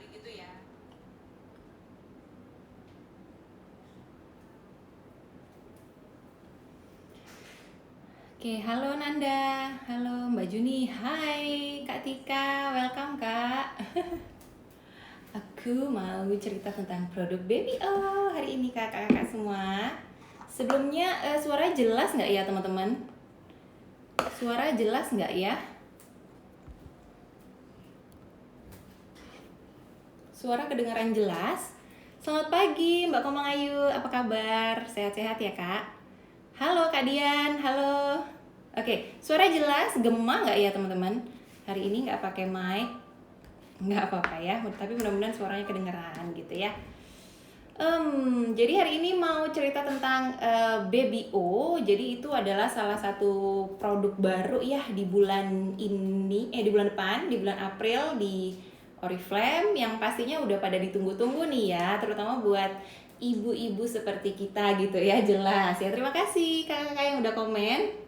kayak gitu ya. Oke, halo Nanda, halo Mbak Juni, hai Kak Tika, welcome Kak. Aku mau cerita tentang produk Baby O hari ini kakak-kakak semua. Sebelumnya suara jelas nggak ya teman-teman? Suara jelas nggak ya? Suara kedengaran jelas? Selamat pagi Mbak Komang Ayu, apa kabar? Sehat-sehat ya Kak? Halo Kak Dian, halo. Oke, suara jelas, gema nggak ya teman-teman? Hari ini nggak pakai mic, nggak apa-apa ya, tapi mudah-mudahan suaranya kedengeran gitu ya. Jadi hari ini mau cerita tentang Baby O. Jadi itu adalah salah satu produk baru ya di bulan ini, di bulan depan, di bulan April di Oriflame yang pastinya udah pada ditunggu-tunggu nih ya, terutama buat ibu-ibu seperti kita gitu ya, jelas ya. Terima kasih kakak-kakak yang udah komen.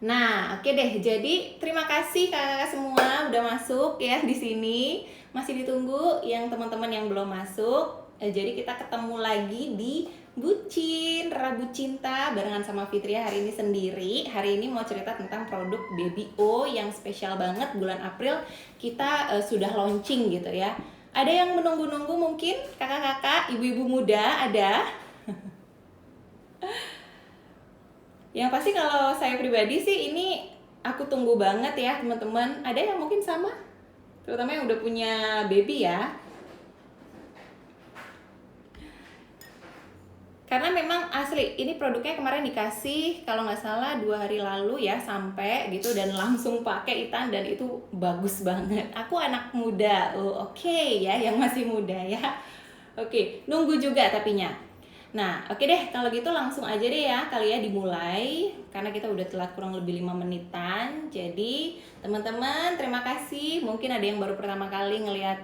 Nah, oke deh. Jadi terima kasih kakak-kakak semua udah masuk ya di sini. Masih ditunggu yang teman-teman yang belum masuk. Jadi kita ketemu lagi di Bucin Rabu Cinta barengan sama Fitria hari ini sendiri. Hari ini mau cerita tentang produk Baby O yang spesial banget bulan April kita sudah launching gitu ya. Ada yang menunggu-nunggu mungkin kakak-kakak, ibu-ibu muda ada? Yang pasti kalau saya pribadi sih ini aku tunggu banget ya teman-teman. Ada yang mungkin sama? Terutama yang udah punya baby ya. Karena memang asli, ini produknya kemarin dikasih kalau nggak salah 2 hari lalu ya sampai gitu dan langsung pakai Itan dan itu bagus banget. Aku anak muda, oke ya yang masih muda ya. Oke, nunggu juga tapinya. Nah, oke deh, kalau gitu langsung aja deh ya kali ya dimulai. Karena kita udah telat kurang lebih 5 menitan. Jadi, teman-teman terima kasih. Mungkin ada yang baru pertama kali ngelihat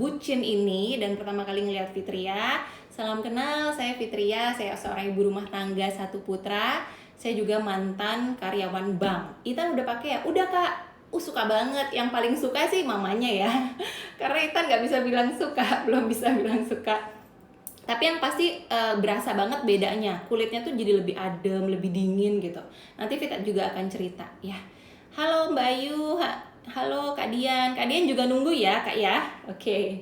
Bucin ini dan pertama kali ngelihat Fitria. Salam kenal, saya Fitria, saya seorang ibu rumah tangga satu putra. Saya juga mantan karyawan bank. Itan udah pakai ya? Udah Kak, suka banget. Yang paling suka sih mamanya ya. Karena Itan nggak bisa bilang suka, belum bisa bilang suka. Tapi yang pasti berasa banget bedanya. Kulitnya tuh jadi lebih adem, lebih dingin gitu. Nanti Vita juga akan cerita ya. Halo Mbak Ayu, halo Kak Dian. Kak Dian juga nunggu ya Kak ya. Oke.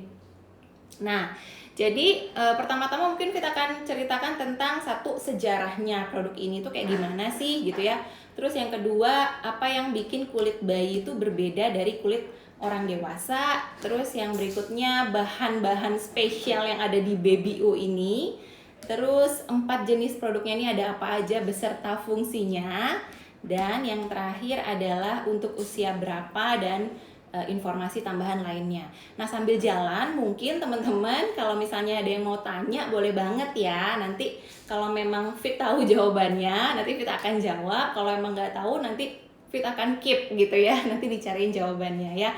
Nah, jadi pertama-tama mungkin kita akan ceritakan tentang satu sejarahnya produk ini tuh kayak gimana sih gitu ya. Terus yang kedua, apa yang bikin kulit bayi itu berbeda dari kulit orang dewasa. Terus yang berikutnya bahan-bahan spesial yang ada di Baby O ini. Terus 4 jenis produknya ini ada apa aja beserta fungsinya. Dan yang terakhir adalah untuk usia berapa dan informasi tambahan lainnya. Nah sambil jalan mungkin teman-teman kalau misalnya ada yang mau tanya boleh banget ya. Nanti kalau memang Fit tahu jawabannya nanti Fit akan jawab. Kalau emang nggak tahu nanti Fit akan keep gitu ya. Nanti dicariin jawabannya ya.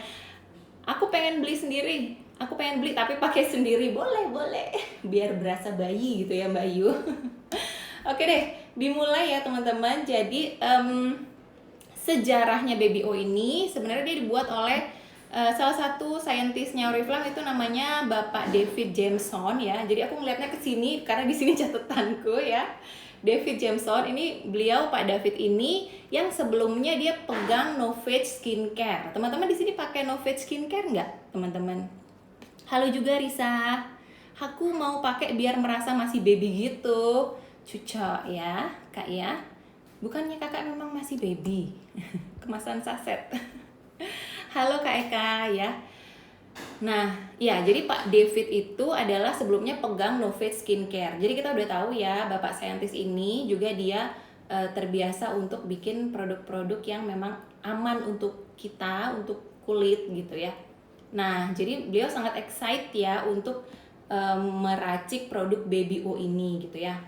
Aku pengen beli sendiri. Aku pengen beli tapi pakai sendiri. Boleh, boleh. Biar berasa bayi gitu ya Mbak Yu. Oke deh, dimulai ya teman-teman. Jadi sejarahnya Baby O ini sebenarnya dia dibuat oleh salah satu saintisnya Oriflame itu namanya Bapak David Jameson ya. Jadi aku ngelihatnya ke sini karena di sini catatanku ya. David Jameson ini beliau Pak David ini yang sebelumnya dia pegang Novage Skincare. Teman-teman di sini pakai Novage Skincare nggak, teman-teman? Halo juga Risa. Aku mau pakai biar merasa masih baby gitu. Cucok ya, Kak ya. Bukannya kakak memang masih baby. Kemasan saset. Halo Kak Eka ya. Nah, ya jadi Pak David itu adalah sebelumnya pegang Novage Skincare. Jadi kita udah tahu ya, Bapak saintis ini juga dia terbiasa untuk bikin produk-produk yang memang aman untuk kita, untuk kulit gitu ya. Nah, jadi beliau sangat excited ya untuk meracik produk Baby O ini gitu ya.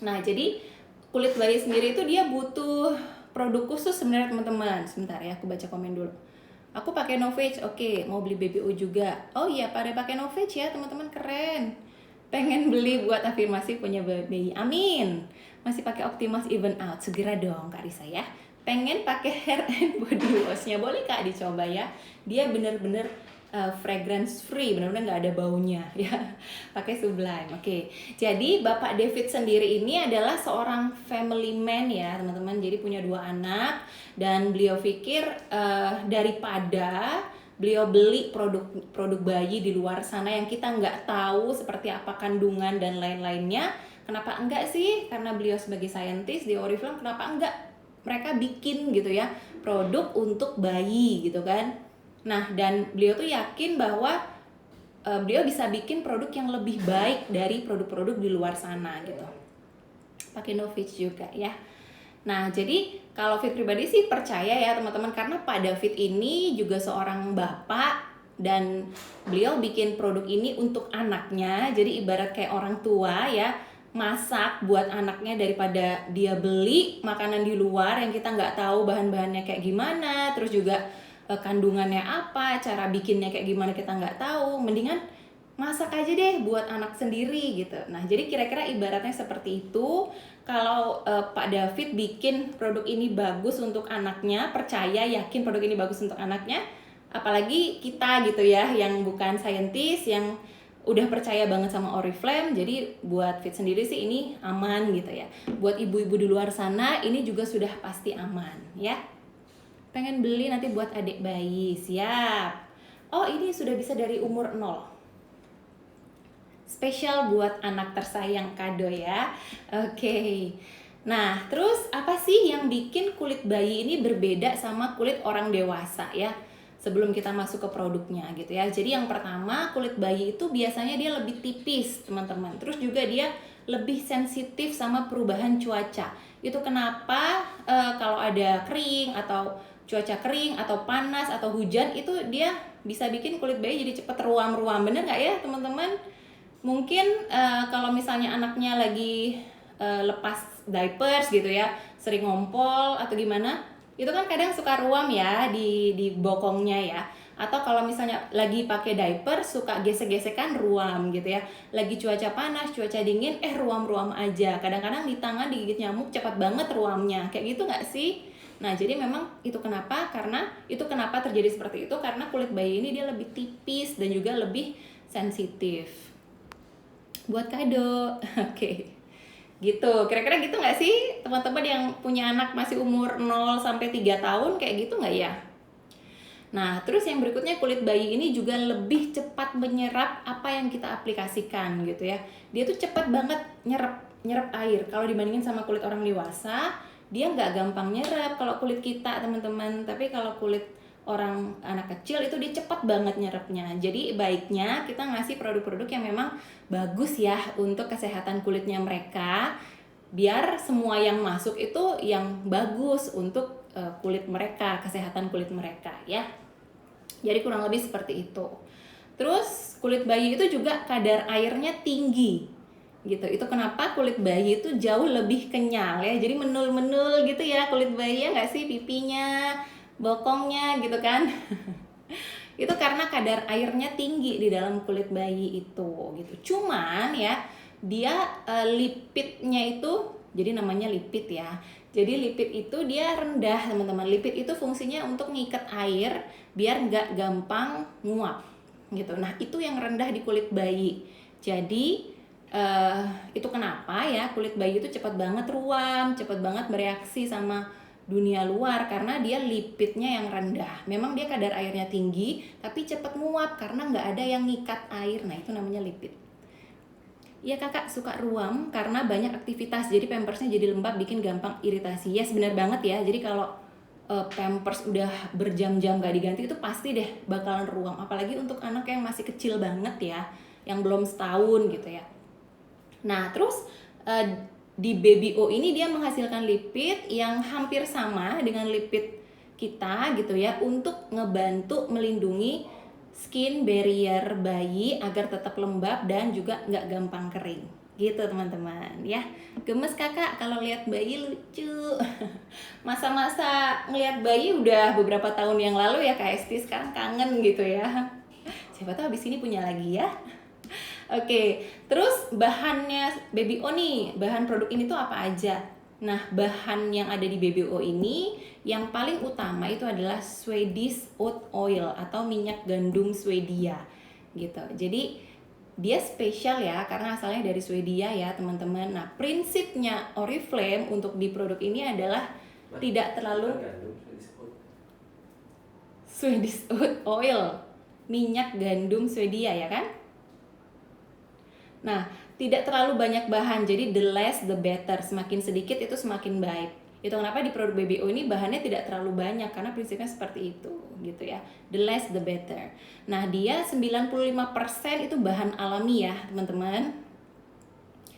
Nah, jadi kulit bayi sendiri itu dia butuh produk khusus sebenarnya teman-teman. Sebentar ya, aku baca komen dulu. Aku pakai Novage, oke, mau beli Baby O juga. Oh iya, pada pakai Novage ya teman-teman, keren. Pengen beli buat afirmasi punya bayi. Amin. Masih pakai Optimus Even Out, segera dong Kak Risa ya. Pengen pakai hair and body wash-nya, boleh Kak dicoba ya. Dia bener-bener fragrance free, benar-benar nggak ada baunya ya, pakai Sublime. Oke, jadi Bapak David sendiri ini adalah seorang family man ya teman-teman, jadi punya 2 anak, dan beliau pikir daripada beliau beli produk bayi di luar sana yang kita nggak tahu seperti apa kandungan dan lain-lainnya, kenapa enggak sih, karena beliau sebagai saintis di Oriflame, kenapa enggak mereka bikin gitu ya produk untuk bayi gitu kan. Nah, dan beliau tuh yakin bahwa beliau bisa bikin produk yang lebih baik dari produk-produk di luar sana gitu. Pakai Novich juga ya. Nah, jadi kalau Fit pribadi sih percaya ya teman-teman, karena Pak David ini juga seorang bapak dan beliau bikin produk ini untuk anaknya. Jadi ibarat kayak orang tua ya, masak buat anaknya daripada dia beli makanan di luar yang kita nggak tahu bahan-bahannya kayak gimana, terus juga kandungannya apa, cara bikinnya kayak gimana kita nggak tahu. Mendingan masak aja deh buat anak sendiri gitu. Nah, jadi kira-kira ibaratnya seperti itu. Kalau Pak David bikin produk ini bagus untuk anaknya, percaya, yakin produk ini bagus untuk anaknya, apalagi kita gitu ya, yang bukan saintis, yang udah percaya banget sama Oriflame, jadi buat Fit sendiri sih ini aman gitu ya. Buat ibu-ibu di luar sana, ini juga sudah pasti aman ya. Pengen beli nanti buat adik bayi, siap. Oh, ini sudah bisa dari umur 0. Spesial buat anak tersayang, kado ya. Oke. Nah, terus apa sih yang bikin kulit bayi ini berbeda sama kulit orang dewasa ya? Sebelum kita masuk ke produknya gitu ya. Jadi yang pertama, kulit bayi itu biasanya dia lebih tipis, teman-teman. Terus juga dia lebih sensitif sama perubahan cuaca. Itu kenapa kalau ada kering atau cuaca kering atau panas atau hujan, itu dia bisa bikin kulit bayi jadi cepat ruam-ruam. Bener nggak ya teman-teman? Mungkin kalau misalnya anaknya lagi lepas diapers gitu ya, sering ngompol atau gimana, itu kan kadang suka ruam ya di bokongnya ya. Atau kalau misalnya lagi pakai diaper suka gesek-gesekan ruam gitu ya. Lagi cuaca panas, cuaca dingin, ruam-ruam aja. Kadang-kadang di tangan digigit nyamuk cepat banget ruamnya. Kayak gitu nggak sih? Nah, jadi memang itu kenapa terjadi seperti itu, karena kulit bayi ini dia lebih tipis dan juga lebih sensitif. Buat kado. Oke. Gitu. Kira-kira gitu nggak sih teman-teman yang punya anak masih umur 0 sampai 3 tahun, kayak gitu nggak ya? Nah, terus yang berikutnya, kulit bayi ini juga lebih cepat menyerap apa yang kita aplikasikan gitu ya. Dia tuh cepat banget nyerap air. Kalau dibandingin sama kulit orang dewasa, dia nggak gampang nyerap kalau kulit kita, teman-teman. Tapi kalau kulit orang anak kecil itu dia cepat banget nyerapnya. Jadi baiknya kita ngasih produk-produk yang memang bagus ya untuk kesehatan kulitnya mereka, biar semua yang masuk itu yang bagus untuk kulit mereka, kesehatan kulit mereka ya. Jadi kurang lebih seperti itu. Terus kulit bayi itu juga kadar airnya tinggi gitu. Itu kenapa kulit bayi itu jauh lebih kenyal ya. Jadi menul-menul gitu ya kulit bayi, ya nggak sih, pipinya, bokongnya gitu kan. Itu karena kadar airnya tinggi di dalam kulit bayi itu gitu. Cuman ya dia lipidnya itu, jadi namanya lipid ya. Jadi lipid itu dia rendah, teman-teman. Lipid itu fungsinya untuk ngikat air biar nggak gampang nguap gitu. Nah, itu yang rendah di kulit bayi. Jadi itu kenapa ya kulit bayi itu cepat banget ruam, cepat banget bereaksi sama dunia luar, karena dia lipidnya yang rendah. Memang dia kadar airnya tinggi, tapi cepat nguap karena nggak ada yang ngikat air. Nah, itu namanya lipid. Iya kakak, suka ruam karena banyak aktivitas, jadi pampersnya jadi lembab, bikin gampang iritasi. Yes, benar banget ya. Jadi kalau pampers udah berjam-jam gak diganti, itu pasti deh bakalan ruam. Apalagi untuk anak yang masih kecil banget ya, yang belum setahun gitu ya. Nah, terus di Baby O ini dia menghasilkan lipid yang hampir sama dengan lipid kita gitu ya, untuk ngebantu melindungi skin barrier bayi agar tetap lembab dan juga nggak gampang kering gitu teman-teman ya. Gemes kakak kalau lihat bayi, lucu. Masa-masa ngelihat bayi udah beberapa tahun yang lalu ya Kak Esti, sekarang kangen gitu ya. Siapa tahu abis ini punya lagi ya. Oke, terus bahannya Baby O nih, bahan produk ini tuh apa aja? Nah, bahan yang ada di BBO ini yang paling utama itu adalah Swedish oat oil atau minyak gandum Swedia gitu. Jadi dia spesial ya karena asalnya dari Swedia ya teman-teman. Nah, prinsipnya Oriflame untuk di produk ini adalah tidak terlalu Swedish oat oil, minyak gandum Swedia ya kan? Nah, tidak terlalu banyak bahan, jadi the less the better, semakin sedikit itu semakin baik. Itu kenapa di produk BBO ini bahannya tidak terlalu banyak, karena prinsipnya seperti itu gitu ya. The less the better. Nah, dia 95% itu bahan alami ya teman-teman.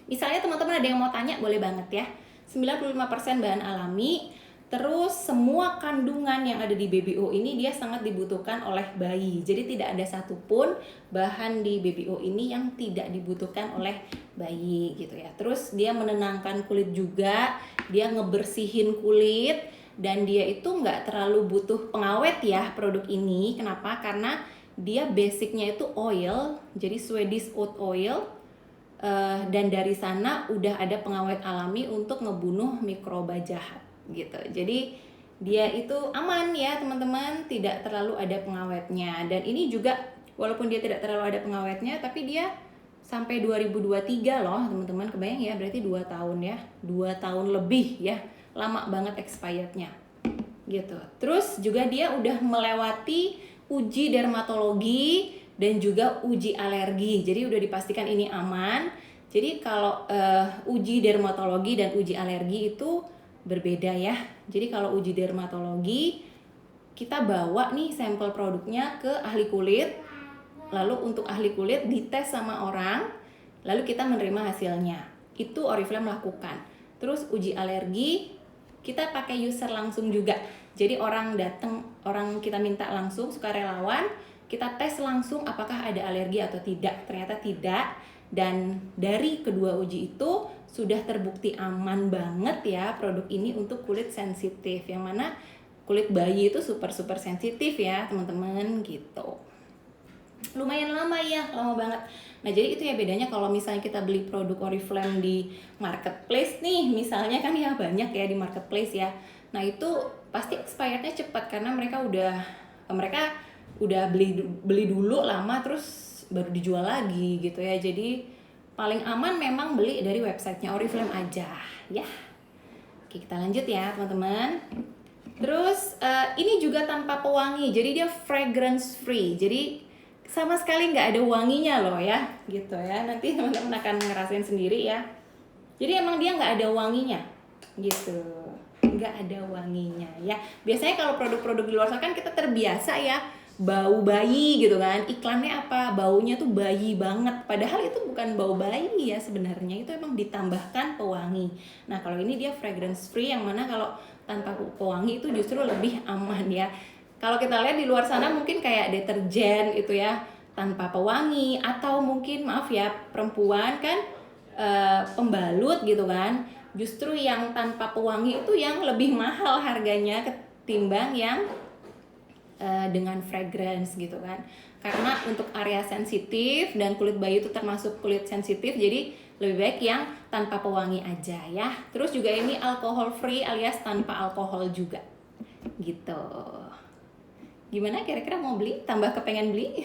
Misalnya teman-teman ada yang mau tanya, boleh banget ya. 95% bahan alami. Terus semua kandungan yang ada di BBO ini dia sangat dibutuhkan oleh bayi. Jadi tidak ada satupun bahan di BBO ini yang tidak dibutuhkan oleh bayi gitu ya. Terus dia menenangkan kulit juga, dia ngebersihin kulit, dan dia itu nggak terlalu butuh pengawet ya produk ini. Kenapa? Karena dia basicnya itu oil, jadi Swedish oat oil. Dan dari sana udah ada pengawet alami untuk ngebunuh mikroba jahat gitu. Jadi dia itu aman ya teman-teman, tidak terlalu ada pengawetnya. Dan ini juga walaupun dia tidak terlalu ada pengawetnya, tapi dia sampai 2023 loh teman-teman. Kebayang ya, berarti 2 tahun ya, 2 tahun lebih ya, lama banget expirednya gitu. Terus juga dia udah melewati uji dermatologi dan juga uji alergi. Jadi udah dipastikan ini aman. Jadi kalau uji dermatologi dan uji alergi itu berbeda ya. Jadi kalau uji dermatologi kita bawa nih sampel produknya ke ahli kulit. Lalu untuk ahli kulit dites sama orang, lalu kita menerima hasilnya. Itu Oriflame lakukan. Terus uji alergi kita pakai user langsung juga. Jadi orang datang, orang kita minta langsung, sukarelawan, kita tes langsung apakah ada alergi atau tidak. Ternyata tidak. Dan dari kedua uji itu sudah terbukti aman banget ya produk ini untuk kulit sensitif. Yang mana kulit bayi itu super sensitif ya teman-teman gitu. Lumayan lama ya, lama banget. Nah jadi itu ya bedanya kalau misalnya kita beli produk Oriflame di marketplace nih, misalnya kan ya banyak ya di marketplace ya. Nah itu pasti expirednya cepat karena mereka udah beli dulu lama terus baru dijual lagi gitu ya. Jadi paling aman memang beli dari websitenya Oriflame aja ya. Oke, kita lanjut ya teman-teman. Terus ini juga tanpa pewangi, jadi dia fragrance free. Jadi sama sekali nggak ada wanginya loh ya, gitu ya. Nanti teman-teman akan ngerasain sendiri ya. Jadi emang dia nggak ada wanginya, gitu. Nggak ada wanginya ya. Biasanya kalau produk-produk di luar sana kan kita terbiasa ya bau bayi gitu kan, iklannya apa, baunya tuh bayi banget, padahal itu bukan bau bayi ya sebenarnya, itu emang ditambahkan pewangi. Nah kalau ini dia fragrance free, yang mana kalau tanpa pewangi itu justru lebih aman ya. Kalau kita lihat di luar sana mungkin kayak deterjen itu ya tanpa pewangi, atau mungkin maaf ya perempuan kan pembalut gitu kan, justru yang tanpa pewangi itu yang lebih mahal harganya ketimbang yang dengan fragrance gitu kan. Karena untuk area sensitif dan kulit bayi itu termasuk kulit sensitif, jadi lebih baik yang tanpa pewangi aja ya. Terus juga ini alcohol free alias tanpa alkohol juga gitu. Gimana kira-kira mau beli? Tambah kepengen beli?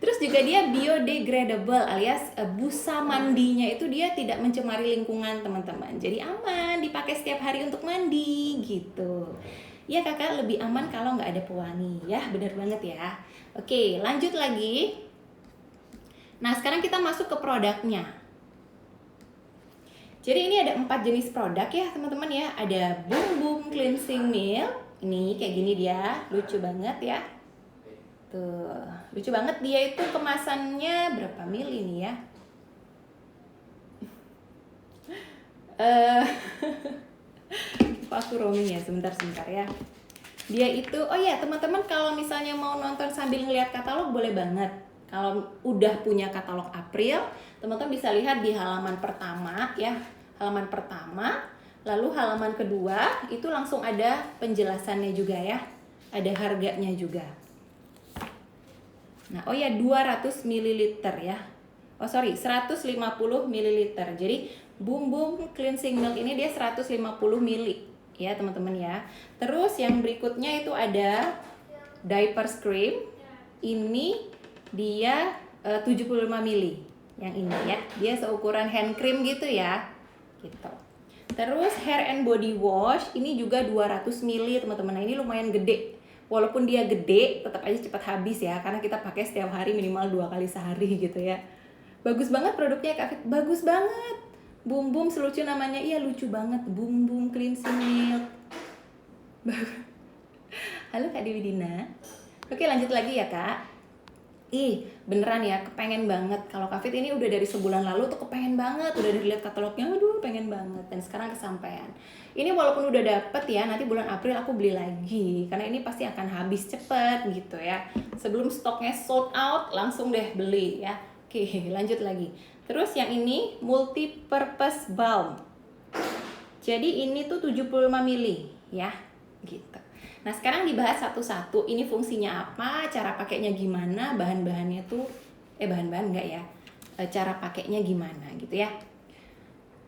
Terus juga dia biodegradable alias busa mandinya itu dia tidak mencemari lingkungan teman-teman. Jadi aman dipakai setiap hari untuk mandi gitu. Ya kakak, lebih aman kalau nggak ada pewangi ya, benar banget ya. Oke, lanjut lagi. Nah sekarang kita masuk ke produknya. Jadi ini ada 4 jenis produk ya teman-teman ya. Ada Boom Boom Cleansing Milk. Ini kayak gini dia, lucu banget ya. Tuh, lucu banget dia itu. Kemasannya berapa mili nih ya? Aku roaming ya, sebentar ya. Dia itu, oh ya teman-teman, kalau misalnya mau nonton sambil ngeliat katalog boleh banget. Kalau udah punya katalog April, teman-teman bisa lihat di halaman pertama ya, halaman pertama. Lalu halaman kedua itu langsung ada penjelasannya juga ya, ada harganya juga. Nah, oh ya 200 ml ya. Oh sorry, 150 ml. Jadi Boom Boom Cleansing Milk ini dia 150 ml ya teman-teman ya. Terus yang berikutnya itu ada Diaper Cream. Ini dia 75 ml. Yang ini ya. Dia seukuran hand cream gitu ya. Gitu. Terus Hair and Body Wash ini juga 200 ml teman-teman. Nah, ini lumayan gede. Walaupun dia gede, tetap aja cepat habis ya, karena kita pakai setiap hari minimal 2 kali sehari gitu ya. Bagus banget produknya Kak Fit, bagus banget. Boom Boom selucu namanya, iya lucu banget. Boom Boom Cleansing Milk. Halo Kak Dewi Dina. Oke lanjut lagi ya Kak. Ih, beneran ya, kepengen banget. Kalau Kak Fit ini udah dari sebulan lalu tuh kepengen banget. Udah dilihat katalognya, aduh pengen banget. Dan sekarang kesampaian. Ini walaupun udah dapet ya, nanti bulan April aku beli lagi. Karena ini pasti akan habis cepet gitu ya. Sebelum stoknya sold out, langsung deh beli ya. Oke, lanjut lagi. Terus yang ini, Multi Purpose Balm. Jadi ini tuh 75 ml ya, gitu. Nah sekarang dibahas satu-satu, ini fungsinya apa, cara pakainya gimana, bahan-bahannya tuh, bahan-bahan enggak ya, cara pakainya gimana gitu ya.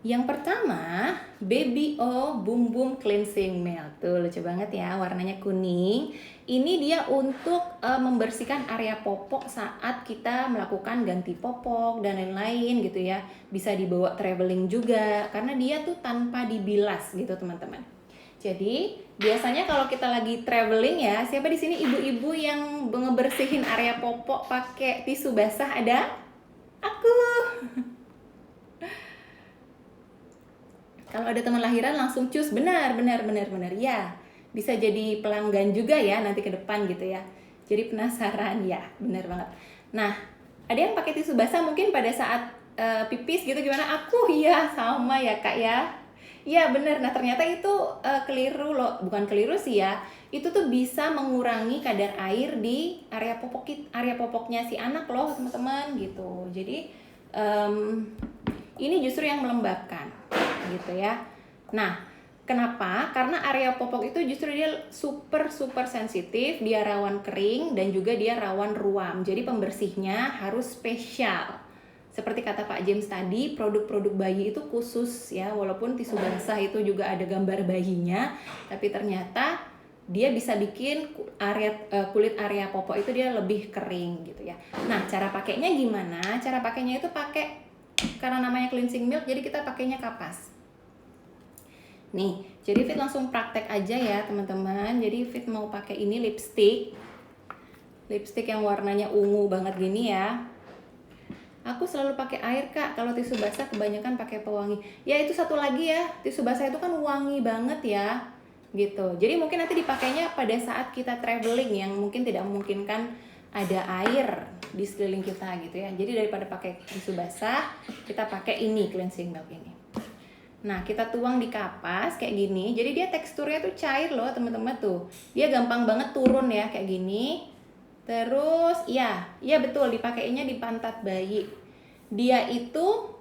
Yang pertama, Baby O Boom Boom Cleansing Milk. Tuh lucu banget ya, warnanya kuning. Ini dia untuk membersihkan area popok saat kita melakukan ganti popok dan lain-lain gitu ya. Bisa dibawa traveling juga, karena dia tuh tanpa dibilas gitu teman-teman. Jadi biasanya kalau kita lagi traveling ya, siapa di sini ibu-ibu yang ngebersihin area popok pakai tisu basah? Ada? Aku. Kalau ada teman lahiran langsung cus, benar. Ya, bisa jadi pelanggan juga ya nanti ke depan gitu ya. Jadi penasaran ya, benar banget. Nah, ada yang pakai tisu basah mungkin pada saat pipis gitu gimana? Aku ya sama ya Kak ya. Iya benar. Nah ternyata itu keliru loh, bukan keliru sih ya. Itu tuh bisa mengurangi kadar air di area popoknya si anak loh teman-teman gitu. Jadi ini justru yang melembabkan gitu ya. Nah kenapa? Karena area popok itu justru dia super sensitif, dia rawan kering dan juga dia rawan ruam. Jadi pembersihnya harus spesial. Seperti kata Pak James tadi, produk-produk bayi itu khusus ya, walaupun tisu basah itu juga ada gambar bayinya, tapi ternyata dia bisa bikin kulit area popok itu dia lebih kering gitu ya. Nah, cara pakainya gimana? Cara pakainya itu karena namanya cleansing milk, jadi kita pakainya kapas. Nih, jadi Fit langsung praktek aja ya teman-teman. Jadi Fit mau pakai ini lipstick yang warnanya ungu banget gini ya. Aku selalu pakai air Kak, kalau tisu basah kebanyakan pakai pewangi. Ya itu satu lagi ya, tisu basah itu kan wangi banget ya, gitu. Jadi mungkin nanti dipakainya pada saat kita traveling yang mungkin tidak memungkinkan ada air di sekeliling kita gitu ya. Jadi daripada pakai tisu basah, kita pakai ini cleansing milk ini. Nah kita tuang di kapas kayak gini, jadi dia teksturnya tuh cair loh teman-teman tuh. Dia gampang banget turun ya kayak gini. Terus ya betul dipakainya di pantat bayi. Dia itu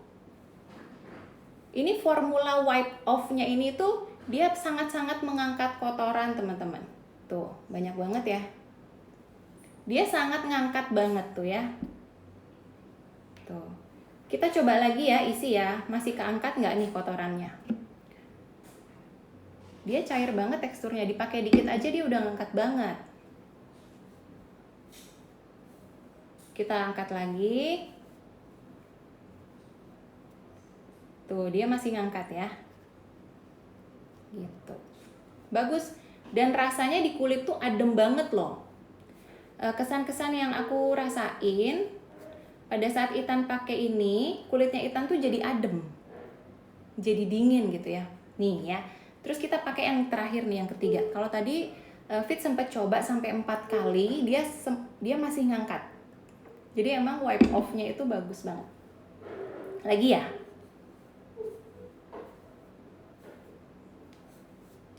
ini formula wipe off-nya ini tuh dia sangat-sangat mengangkat kotoran teman-teman. Tuh, banyak banget ya. Dia sangat ngangkat banget tuh ya. Tuh. Kita coba lagi ya isi ya. Masih keangkat nggak nih kotorannya? Dia cair banget teksturnya, dipakai dikit aja dia udah ngangkat banget. Kita angkat lagi. Tuh, dia masih ngangkat ya. Gitu. Bagus. Dan rasanya di kulit tuh adem banget loh. Kesan-kesan yang aku rasain pada saat Ethan pakai ini, kulitnya Ethan tuh jadi adem. Jadi dingin gitu ya. Nih ya. Terus kita pakai yang terakhir nih, yang ketiga. Kalau tadi Fit sempat coba sampai 4 kali, dia masih ngangkat. Jadi emang wipe off-nya itu bagus banget. Lagi ya?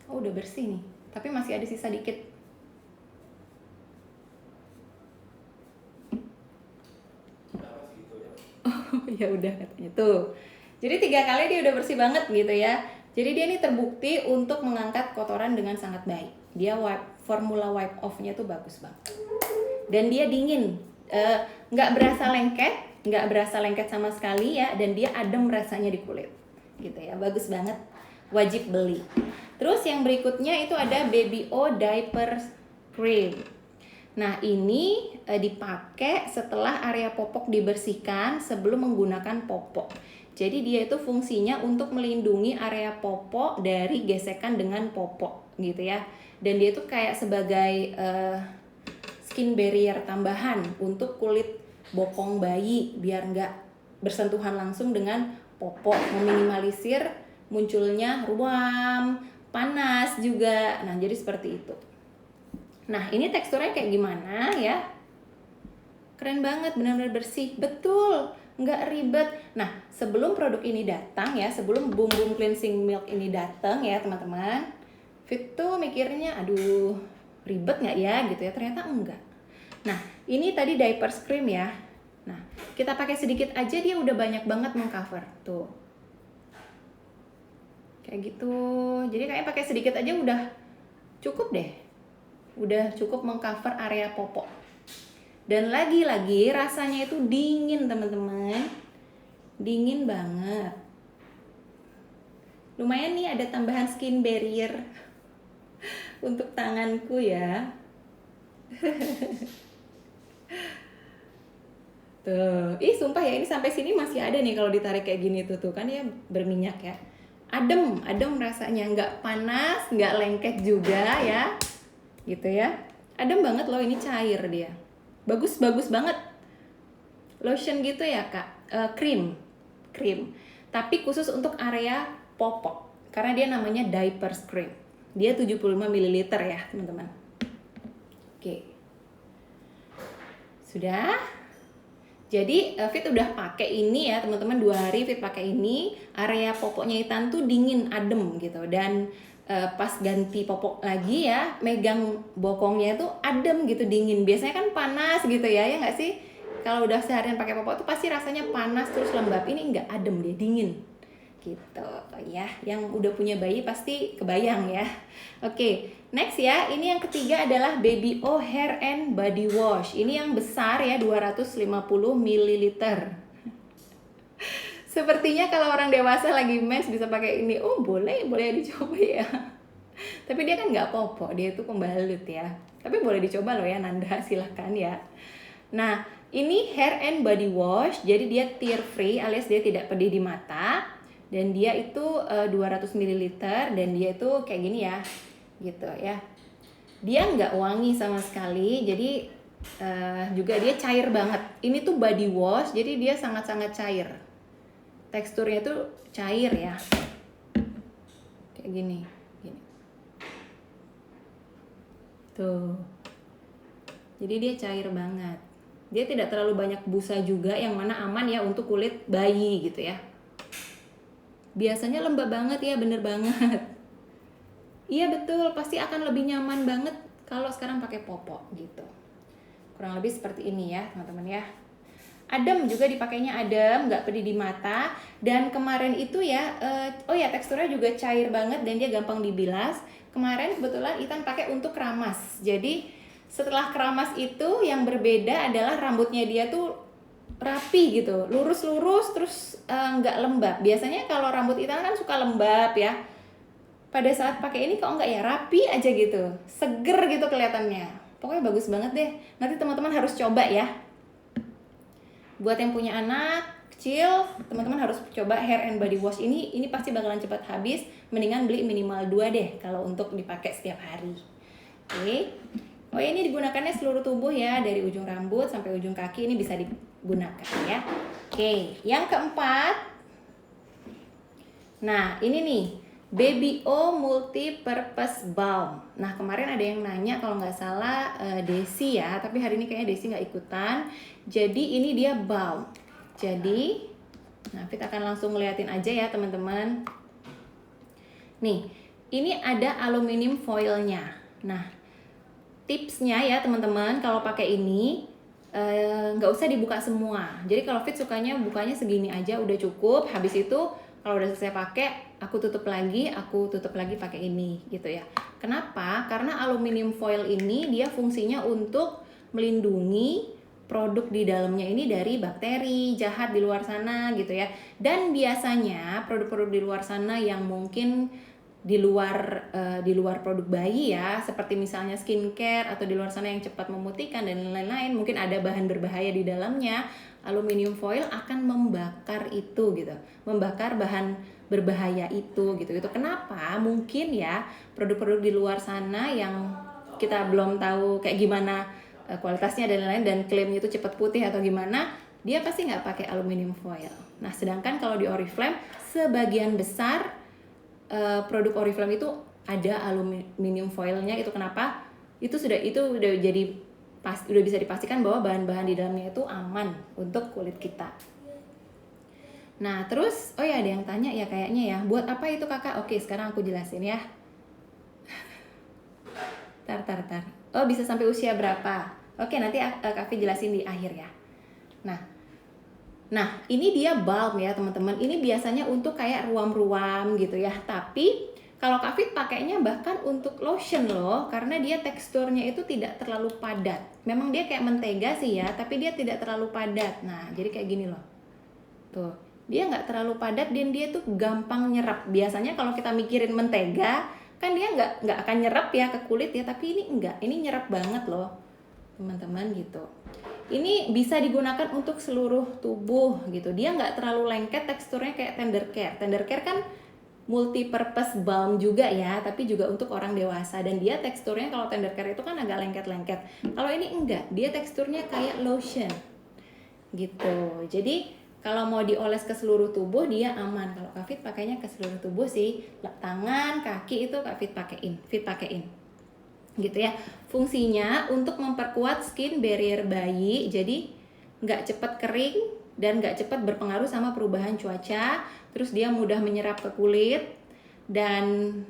Oh udah bersih nih, tapi masih ada sisa dikit. Oh ya udah katanya tuh. Jadi 3 kali dia udah bersih banget gitu ya. Jadi dia ini terbukti untuk mengangkat kotoran dengan sangat baik. Dia formula wipe off-nya tuh bagus banget. Dan dia dingin. Nggak berasa lengket sama sekali ya, dan dia adem rasanya di kulit. gitu ya. Bagus banget, wajib beli. Terus yang berikutnya itu ada Baby O Diaper Cream. Nah, ini dipakai setelah area popok dibersihkan sebelum menggunakan popok. Jadi dia itu fungsinya untuk melindungi area popok dari gesekan dengan popok gitu ya. Dan dia itu kayak sebagai skin barrier tambahan untuk kulit bokong bayi biar nggak bersentuhan langsung dengan popok, meminimalisir munculnya ruam, panas juga. Nah, jadi seperti itu. Nah, ini teksturnya kayak gimana ya? Keren banget, benar-benar bersih. Betul, nggak ribet. Nah, sebelum produk ini datang ya, sebelum Boom Boom Cleansing Milk ini datang ya teman-teman, Fit tuh mikirnya, aduh ribet nggak ya gitu ya, ternyata enggak. Nah, ini tadi diaper cream ya. Nah, kita pakai sedikit aja dia udah banyak banget mengcover. Tuh. Kayak gitu. Jadi kayaknya pakai sedikit aja udah cukup deh. Udah cukup mengcover area popok. Dan lagi-lagi rasanya itu dingin teman-teman. Dingin banget. Lumayan nih ada tambahan skin barrier untuk tanganku ya. Tuh, sumpah ya ini sampai sini masih ada nih kalau ditarik kayak gini tuh kan ya berminyak ya. Adem rasanya, nggak panas, nggak lengket juga ya, gitu ya. Adem banget loh, ini cair dia. Bagus banget. Lotion gitu ya kak, cream. Tapi khusus untuk area popok, karena dia namanya diaper cream. Dia 75 ml ya teman-teman. Oke. Sudah. Jadi Fit udah pakai ini ya teman-teman, 2 hari Fit pakai ini. Area popoknya Ethan tuh dingin, adem gitu. Dan pas ganti popok lagi ya, megang bokongnya tuh adem gitu, dingin. Biasanya kan panas gitu ya nggak sih? Kalau udah seharian pakai popok tuh pasti rasanya panas terus lembab. Ini nggak adem, dia dingin gitu ya. Yang udah punya bayi pasti kebayang ya. Oke, next ya, ini yang ketiga adalah Baby O Hair and Body Wash. Ini yang besar ya, 250 ml. Sepertinya kalau orang dewasa lagi mens bisa pakai ini. Oh boleh dicoba ya. Tapi dia kan nggak popok, dia itu pembalut ya. Tapi boleh dicoba loh ya Nanda, silahkan ya. Nah, ini hair and body wash, jadi dia tear free alias dia tidak pedih di mata. Dan dia itu 200 ml dan dia itu kayak gini ya, gitu ya. Dia nggak wangi sama sekali, jadi juga dia cair banget. Ini tuh body wash, jadi dia sangat-sangat cair. Teksturnya tuh cair ya, kayak gini. Tuh, jadi dia cair banget. Dia tidak terlalu banyak busa juga, yang mana aman ya untuk kulit bayi gitu ya. Biasanya lembab banget ya, bener banget. Iya betul, pasti akan lebih nyaman banget kalau sekarang pakai popok gitu. Kurang lebih seperti ini ya teman-teman ya. Adem juga dipakainya, adem, nggak pedih di mata. Dan kemarin itu ya, teksturnya juga cair banget dan dia gampang dibilas. Kemarin kebetulan Ethan pakai untuk keramas. Jadi setelah keramas itu yang berbeda adalah rambutnya dia tuh rapi gitu, lurus-lurus terus nggak lembab. Biasanya kalau rambut Ethan kan suka lembab ya. Pada saat pakai ini kok nggak ya, rapi aja gitu, seger gitu kelihatannya. Pokoknya bagus banget deh. Nanti teman-teman harus coba ya. Buat yang punya anak kecil, teman-teman harus coba hair and body wash ini. Ini pasti bakalan cepat habis. Mendingan beli minimal 2 deh kalau untuk dipakai setiap hari. Oke. Oh ini digunakannya seluruh tubuh ya, dari ujung rambut sampai ujung kaki ini bisa digunakan ya. Oke, yang keempat. Nah ini nih, Baby O Multi Purpose Balm. Nah kemarin ada yang nanya kalau nggak salah Desi ya, tapi hari ini kayaknya Desi nggak ikutan. Jadi ini dia balm. Jadi, nah Fit akan langsung ngeliatin aja ya teman-teman. Nih, ini ada aluminium foilnya. Nah tipsnya ya teman-teman, kalau pakai ini nggak usah dibuka semua. Jadi kalau Fit sukanya bukanya segini aja udah cukup. Habis itu kalau udah selesai pakai, aku tutup lagi pakai ini gitu ya. Kenapa? Karena aluminium foil ini dia fungsinya untuk melindungi produk di dalamnya ini dari bakteri jahat di luar sana gitu ya. Dan biasanya produk-produk di luar sana yang mungkin di luar produk bayi ya, seperti misalnya skincare atau di luar sana yang cepat memutihkan dan lain-lain, mungkin ada bahan berbahaya di dalamnya. Aluminium foil akan membakar itu gitu, membakar bahan berbahaya itu gitu. Kenapa? Mungkin ya produk-produk di luar sana yang kita belum tahu kayak gimana kualitasnya dan lain-lain, dan klaimnya itu cepat putih atau gimana, dia pasti nggak pakai aluminium foil. Nah, sedangkan kalau di Oriflame sebagian besar produk Oriflame itu ada aluminium foilnya. Itu kenapa? Itu udah jadi udah bisa dipastikan bahwa bahan-bahan di dalamnya itu aman untuk kulit kita. Nah, terus oh ya, ada yang tanya ya kayaknya ya, buat apa itu kakak? Oke, sekarang aku jelasin ya. Tar. Oh, bisa sampai usia berapa? Oke, nanti Kak Vi jelasin di akhir ya. Nah, ini dia balm ya teman-teman. Ini biasanya untuk kayak ruam-ruam gitu ya. Tapi kalau Kak Vi pakainya bahkan untuk lotion loh, karena dia teksturnya itu tidak terlalu padat. Memang dia kayak mentega sih ya, tapi dia tidak terlalu padat. Nah, jadi kayak gini loh. Tuh, dia nggak terlalu padat dan dia tuh gampang nyerap. Biasanya kalau kita mikirin mentega, kan dia nggak akan nyerap ya ke kulit ya, tapi ini enggak, ini nyerap banget loh teman-teman gitu. Ini bisa digunakan untuk seluruh tubuh gitu, dia nggak terlalu lengket, teksturnya kayak Tender Care kan multi purpose balm juga ya, tapi juga untuk orang dewasa, dan dia teksturnya kalau Tender Care itu kan agak lengket-lengket, kalau ini enggak, dia teksturnya kayak lotion gitu. Jadi kalau mau dioles ke seluruh tubuh dia aman. Kalau Kak Fit pakainya ke seluruh tubuh sih, tangan, kaki itu Kak Fit pakein gitu ya. Fungsinya untuk memperkuat skin barrier bayi, jadi nggak cepat kering dan nggak cepat berpengaruh sama perubahan cuaca. Terus dia mudah menyerap ke kulit, dan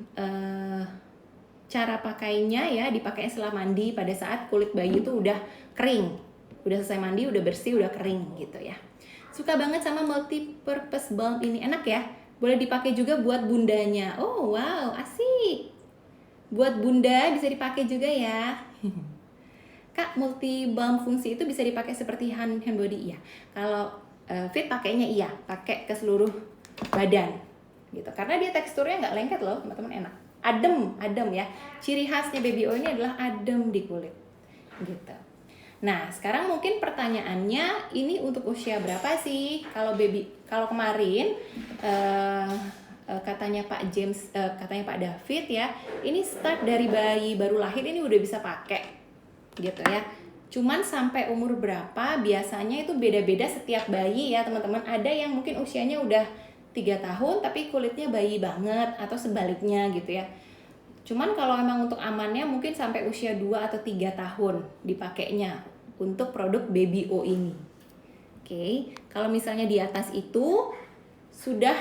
cara pakainya ya dipakai setelah mandi, pada saat kulit bayi itu udah kering, udah selesai mandi, udah bersih, udah kering gitu ya. Suka banget sama multi purpose balm ini, enak ya. Boleh dipakai juga buat bundanya. Oh wow, asik. Buat bunda bisa dipakai juga ya. Kak, multi balm fungsi itu bisa dipakai seperti hand body ya. Kalau Fit pakainya iya, pakai ke seluruh badan gitu. Karena dia teksturnya nggak lengket loh, teman-teman, enak. Adem ya. Ciri khasnya baby oil ini adalah adem di kulit gitu. Nah, sekarang mungkin pertanyaannya, ini untuk usia berapa sih? Kalau kemarin katanya Pak James, katanya Pak David ya, ini start dari bayi baru lahir ini udah bisa pakai gitu ya. Cuman sampai umur berapa biasanya itu beda-beda setiap bayi ya teman-teman. Ada yang mungkin usianya udah 3 tahun tapi kulitnya bayi banget, atau sebaliknya gitu ya. Cuman kalau emang untuk amannya mungkin sampai usia 2 atau 3 tahun dipakainya untuk produk Baby O ini. Oke, kalau misalnya di atas itu sudah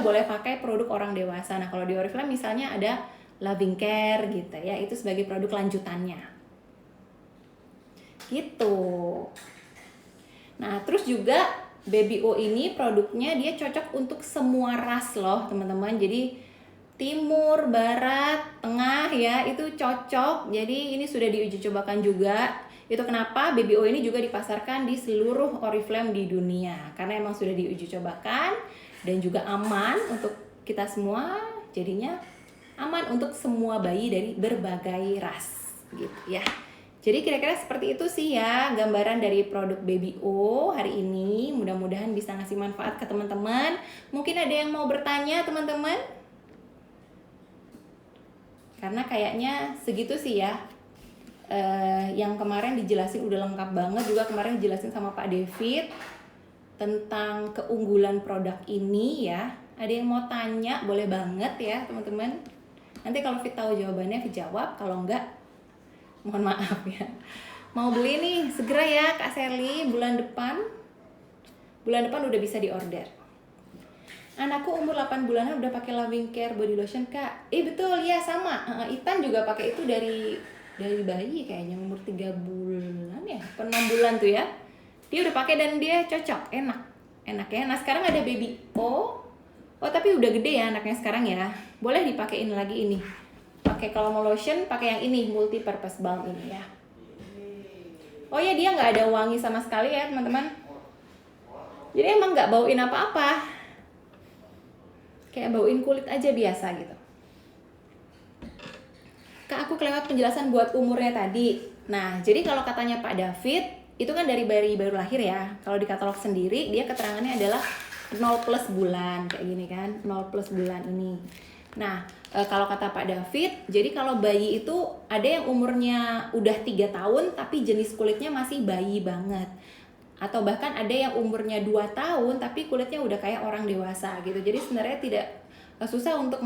boleh pakai produk orang dewasa. Nah, kalau di Oriflame misalnya ada Loving Care gitu ya, itu sebagai produk lanjutannya. Gitu. Nah, terus juga Baby O ini produknya dia cocok untuk semua ras loh, teman-teman. Jadi timur, barat, tengah ya, itu cocok. Jadi ini sudah diuji cobakan juga. Itu kenapa Baby O ini juga dipasarkan di seluruh Oriflame di dunia. Karena emang sudah diuji cobakan dan juga aman untuk kita semua. Jadinya aman untuk semua bayi dari berbagai ras gitu ya. Jadi kira-kira seperti itu sih ya gambaran dari produk Baby O hari ini. Mudah-mudahan bisa ngasih manfaat ke teman-teman. Mungkin ada yang mau bertanya teman-teman? Karena kayaknya segitu sih ya. Yang kemarin dijelasin udah lengkap banget. Juga kemarin dijelasin sama Pak David tentang keunggulan produk ini ya. Ada yang mau tanya boleh banget ya teman-teman. Nanti kalau Fit tahu jawabannya Fit jawab. Kalau enggak mohon maaf ya. Mau beli nih segera ya Kak Sally. Bulan depan udah bisa diorder. Anakku umur 8 bulanan udah pakai Loving Care body lotion Kak. Betul ya, sama. Itan juga pakai itu dari bayi kayaknya, umur 3 bulan ya, 6 bulan tuh ya. Dia udah pakai dan dia cocok, enak ya. Nah, sekarang ada Baby O. Oh, tapi udah gede ya anaknya sekarang ya. Boleh dipakein lagi ini. Pakai kalau mau lotion pakai yang ini, multi purpose balm ini ya. Oh ya, dia nggak ada wangi sama sekali ya teman-teman. Jadi emang nggak bauin apa-apa, kayak bauin kulit aja biasa gitu. Kak, aku kelewat penjelasan buat umurnya tadi. Nah, jadi kalau katanya Pak David, itu kan dari bayi baru lahir ya. Kalau di katalog sendiri, dia keterangannya adalah 0 plus bulan, kayak gini kan, 0 plus bulan ini. Nah, kalau kata Pak David, jadi kalau bayi itu ada yang umurnya udah 3 tahun, tapi jenis kulitnya masih bayi banget. Atau bahkan ada yang umurnya 2 tahun, tapi kulitnya udah kayak orang dewasa gitu. Jadi sebenarnya tidak susah untuk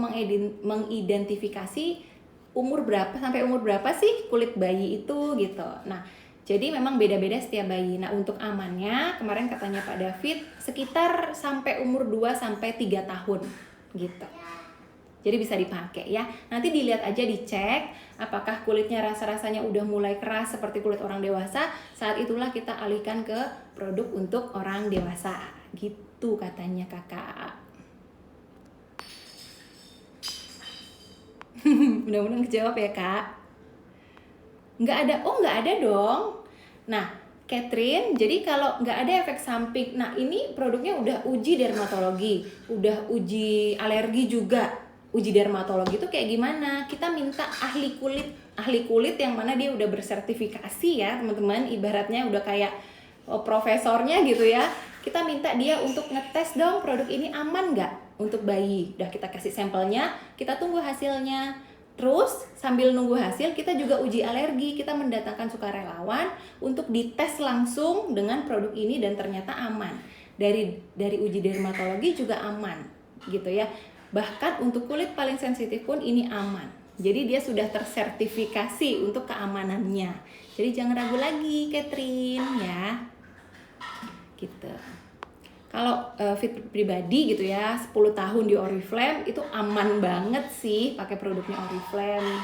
mengidentifikasi umur berapa sampai umur berapa sih kulit bayi itu gitu. Nah, jadi memang beda-beda setiap bayi. Nah, untuk amannya kemarin katanya Pak David sekitar sampai umur 2 sampai 3 tahun gitu. Jadi bisa dipakai ya. Nanti dilihat aja, dicek apakah kulitnya rasa-rasanya udah mulai keras seperti kulit orang dewasa. Saat itulah kita alihkan ke produk untuk orang dewasa. Gitu katanya Kakak. Mudah-mudahan kejawab ya Kak. Nggak ada dong. Nah, Catherine, jadi kalau nggak ada efek samping, nah ini produknya udah uji dermatologi, udah uji alergi juga. Uji dermatologi itu kayak gimana? Kita minta ahli kulit yang mana dia udah bersertifikasi ya teman-teman, ibaratnya udah kayak profesornya gitu ya. Kita minta dia untuk ngetes dong produk ini aman nggak untuk bayi. Udah kita kasih sampelnya, kita tunggu hasilnya. Terus sambil nunggu hasil kita juga uji alergi, kita mendatangkan sukarelawan untuk dites langsung dengan produk ini dan ternyata aman. Dari uji dermatologi juga aman gitu ya. Bahkan untuk kulit paling sensitif pun ini aman. Jadi dia sudah tersertifikasi untuk keamanannya. Jadi jangan ragu lagi Catherine ya. Gitu. Kalau fit pribadi gitu ya, 10 tahun di Oriflame itu aman banget sih pakai produknya Oriflame.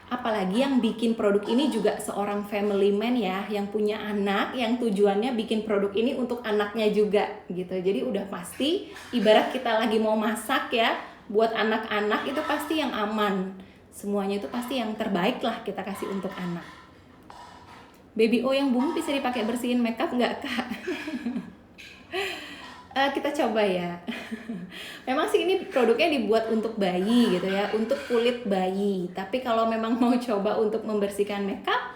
Apalagi yang bikin produk ini juga seorang family man ya, yang punya anak, yang tujuannya bikin produk ini untuk anaknya juga gitu. Jadi udah pasti ibarat kita lagi mau masak ya, buat anak-anak itu pasti yang aman. Semuanya itu pasti yang terbaik lah kita kasih untuk anak. Baby O yang bumbu bisa dipakai bersihin makeup nggak Kak? Kita coba ya. Memang sih ini produknya dibuat untuk bayi gitu ya, untuk kulit bayi. Tapi kalau memang mau coba untuk membersihkan makeup,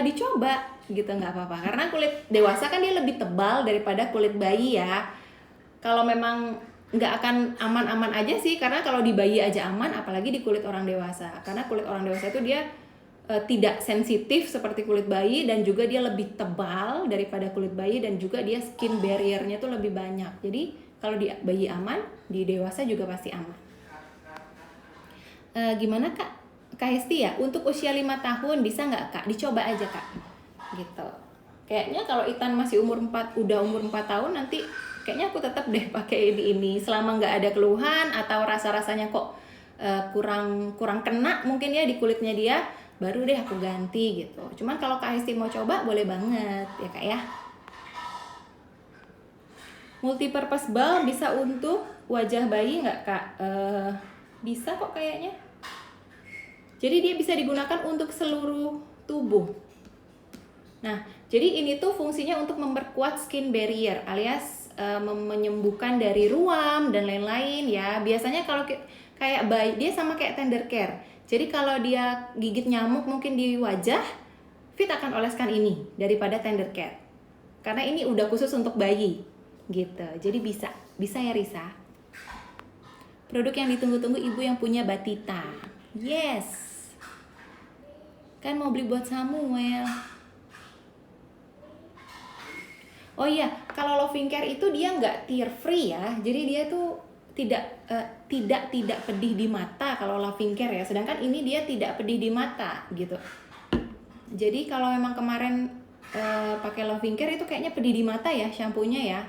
dicoba gitu, nggak apa-apa. Karena kulit dewasa kan dia lebih tebal daripada kulit bayi ya. Kalau memang nggak akan aman-aman aja sih, karena kalau di bayi aja aman, apalagi di kulit orang dewasa. Karena kulit orang dewasa itu dia tidak sensitif seperti kulit bayi, dan juga dia lebih tebal daripada kulit bayi, dan juga dia skin barrier-nya tuh lebih banyak. Jadi kalau di bayi aman, di dewasa juga pasti aman. Gimana Kak Hesti ya, untuk usia 5 tahun bisa nggak Kak? Dicoba aja Kak gitu. Kayaknya kalau Ethan masih udah umur 4 tahun, nanti kayaknya aku tetap deh pakai ini selama nggak ada keluhan atau rasa-rasanya kok kurang kena mungkin ya di kulitnya dia, baru deh aku ganti gitu. Cuman kalau Kak Hesti mau coba boleh banget ya Kak ya. Multipurpose balm bisa untuk wajah bayi nggak Kak? Bisa kok kayaknya. Jadi dia bisa digunakan untuk seluruh tubuh. Nah, jadi ini tuh fungsinya untuk memperkuat skin barrier alias menyembuhkan dari ruam dan lain-lain ya. Biasanya kalau kayak bayi, dia sama kayak tender care. Jadi kalau dia gigit nyamuk mungkin di wajah, Fit akan oleskan ini daripada tender care. Karena ini udah khusus untuk bayi gitu. Jadi bisa ya Risa. Produk yang ditunggu-tunggu ibu yang punya Batita. Yes. Kan mau beli buat Samuel. Oh iya, kalau Loving Care itu dia nggak tear free ya. Jadi dia tuh tidak pedih di mata kalau Loving Care ya. Sedangkan ini dia tidak pedih di mata gitu. Jadi kalau memang kemarin pakai Loving Care itu kayaknya pedih di mata ya shampoo-nya ya.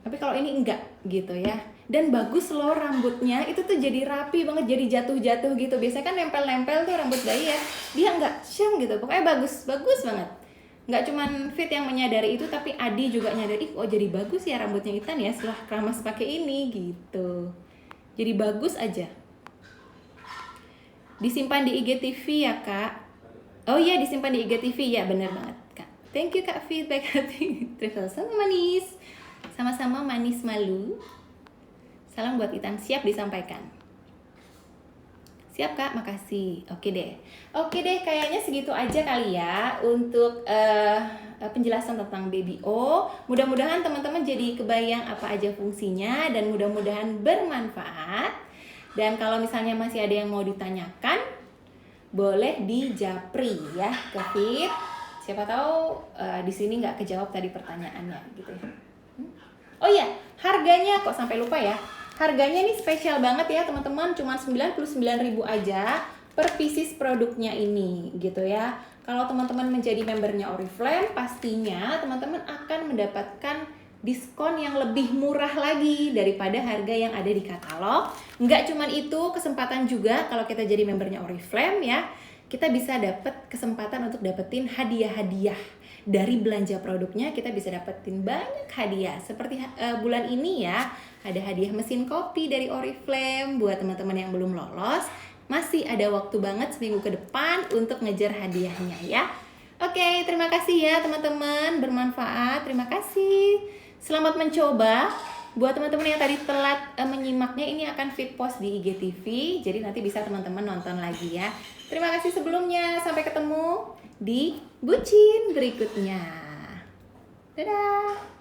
Tapi kalau ini enggak gitu ya. Dan bagus loh rambutnya, itu tuh jadi rapi banget, jadi jatuh-jatuh gitu. Biasanya kan nempel-nempel tuh rambut bayi ya. Dia enggak syang gitu. Pokoknya bagus banget. Nggak cuman Fit yang menyadari itu, tapi Adi juga nyadari, oh jadi bagus ya rambutnya Ethan ya setelah keramas pakai ini gitu. Jadi bagus aja. Disimpan di IGTV ya Kak? Oh iya, disimpan di IGTV ya, bener banget Kak. Thank you Kak Fit, baik hati. Terima sama manis. Sama-sama manis malu. Salam buat Itan, siap disampaikan. Siap Kak, makasih. Oke deh, kayaknya segitu aja kali ya untuk penjelasan tentang BBO. Mudah-mudahan teman-teman jadi kebayang apa aja fungsinya dan mudah-mudahan bermanfaat. Dan kalau misalnya masih ada yang mau ditanyakan, boleh dijapri ya ke Fit. Siapa tahu di sini nggak kejawab tadi pertanyaannya gitu ya. Oh iya, harganya kok sampai lupa ya. Harganya nih spesial banget ya teman-teman, cuma 99.000 aja per pieces produknya ini gitu ya. Kalau teman-teman menjadi membernya Oriflame, pastinya teman-teman akan mendapatkan diskon yang lebih murah lagi daripada harga yang ada di katalog. Nggak cuman itu, kesempatan juga kalau kita jadi membernya Oriflame ya, kita bisa dapat kesempatan untuk dapetin hadiah-hadiah. Dari belanja produknya kita bisa dapetin banyak hadiah. Seperti bulan ini ya, ada hadiah mesin kopi dari Oriflame buat teman-teman yang belum lolos. Masih ada waktu banget seminggu ke depan untuk ngejar hadiahnya ya. Oke, terima kasih ya teman-teman, bermanfaat. Terima kasih. Selamat mencoba. Buat teman-teman yang tadi telat menyimaknya, ini akan Fit post di IGTV, jadi nanti bisa teman-teman nonton lagi ya. Terima kasih sebelumnya, sampai ketemu di Bucin berikutnya. Dadah!